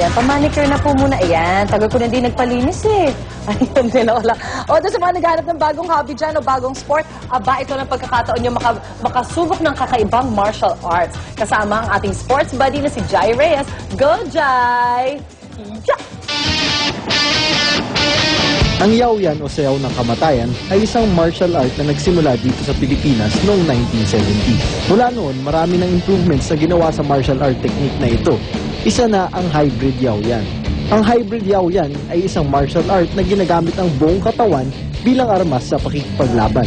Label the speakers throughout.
Speaker 1: Yan, pamanicure na po muna. Ayan, tagal ko na din nagpalinis eh. Ayun din ako lang. O, doon sa mga naghanap ng bagong hobby dyan o bagong sport, aba, ito ng pagkakataon nyo makasubok ng kakaibang martial arts. Kasama ang ating sports buddy na si Jai Reyes. Go, Jai! Yeah!
Speaker 2: Ang Yaoyan o Sayaw ng Kamatayan ay isang martial art na nagsimula dito sa Pilipinas noong 1970. Mula noon, marami ng improvements na ginawa sa martial art technique na ito. Isa na ang hybrid Yaoyan. Ang hybrid Yaoyan ay isang martial art na ginagamit ang buong katawan bilang armas sa pakikipaglaban.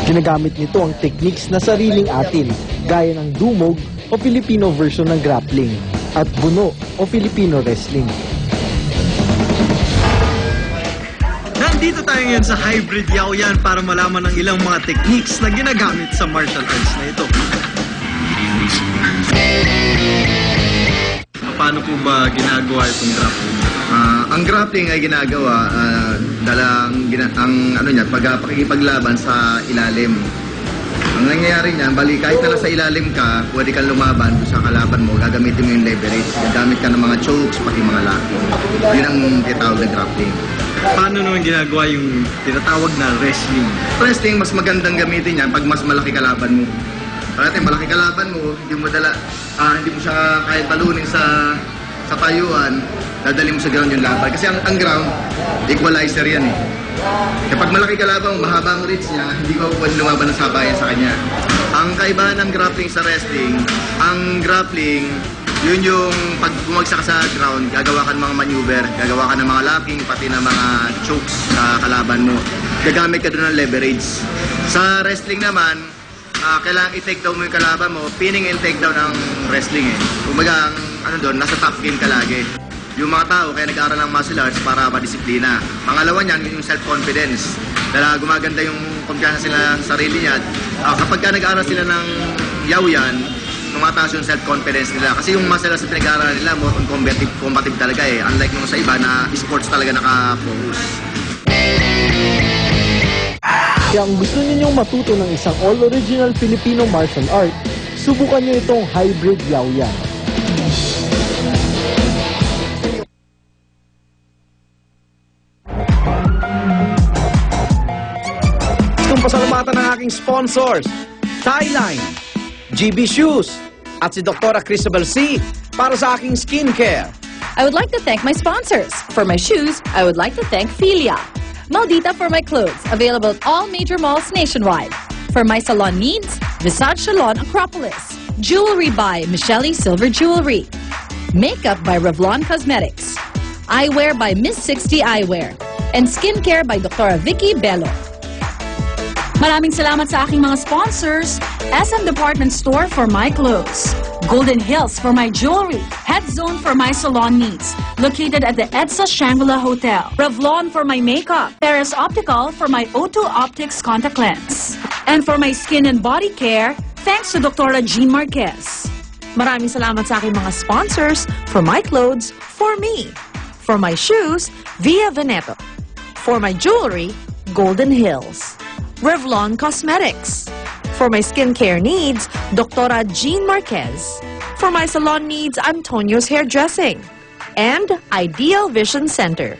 Speaker 2: Ginagamit nito ang techniques na sariling atin, gaya ng dumog o Filipino version ng grappling at buno o Filipino wrestling.
Speaker 3: Nandito tayo ngayon sa hybrid Yaoyan para malaman ang ilang mga techniques na ginagamit sa martial arts na ito. Paano po ba ginagawa itong grappling?
Speaker 4: Ang grappling ay ginagawa pakikipaglaban sa ilalim. Ang nangyayari niyan, bali kahit na sa ilalim ka, pwede kang lumaban doon sa kalaban mo, gagamitin mo yung leverage. Gagamit ka ng mga chokes, pati mga locking. Yun ang tinatawag na grappling.
Speaker 3: Paano naman ginagawa yung tinatawag na wrestling?
Speaker 4: Wrestling, mas magandang gamitin yan pag mas malaki kalaban mo. Pagkatay, malaki kalaban mo, hindi mo siya kahit talunin sa tayuan, dadali mo sa ground yung laban. Kasi ang ground, equalizer yan eh. Kapag malaki kalaban mo, mahaba ang reach niya, hindi ko pwede lumaban ng sabayan sa kanya. Ang kaibahan ng grappling sa wrestling, ang grappling, yun yung pag bumagsak sa ground, gagawa ka ng mga maneuver, gagawa ka ng mga locking, pati ng mga chokes sa kalaban mo. Gagamit ka doon ng leverage. Sa wrestling naman, kailangan i-take down mo yung kalaban mo, pinning and take down ang wrestling eh. Kumbaga, nasa top game ka lagi. Yung mga tao, kaya nag-aaral ng martial arts para madisiplina. Pangalawa niyan, yung self-confidence. Dahil gumaganda yung kumpiyansa sila sa sarili niya. Kapag ka nag-aaral sila ng Yaoyan, tumataas yung self-confidence nila. Kasi yung martial arts na pinag-aaral nila, more on combative talaga eh. Unlike nung sa iba na sports talaga naka-focus.
Speaker 2: Kaya kung gusto ninyong matuto ng isang all-original Filipino martial art, subukan nyo itong hybrid Yaoyan.
Speaker 5: Itong pasalamatan ng aking sponsors, Thailine, GB Shoes, at si Dr. Cristabel C. para sa aking skincare.
Speaker 6: I would like to thank my sponsors. For my shoes, I would like to thank Filia. Maldita for my clothes, available at all major malls nationwide. For my salon needs, Visage Salon Acropolis. Jewelry by Michele Silver Jewelry. Makeup by Revlon Cosmetics. Eyewear by Miss 60 Eyewear. And skincare by Dr. Vicky Bello.
Speaker 7: Maraming salamat sa aking mga sponsors. SM Department Store for my clothes. Golden Hills for my jewelry. Head Zone for my salon needs. Located at the EDSA Shangri-La Hotel. Revlon for my makeup. Paris Optical for my O2 Optics contact lens. And for my skin and body care, thanks to Dr. Jean Marquez. Maraming salamat sa aking mga sponsors for my clothes, for me. For my shoes, Via Veneto. For my jewelry, Golden Hills. Revlon Cosmetics. For my skincare needs, Dr. Jean Marquez. For my salon needs, Antonio's Hairdressing. And Ideal Vision Center.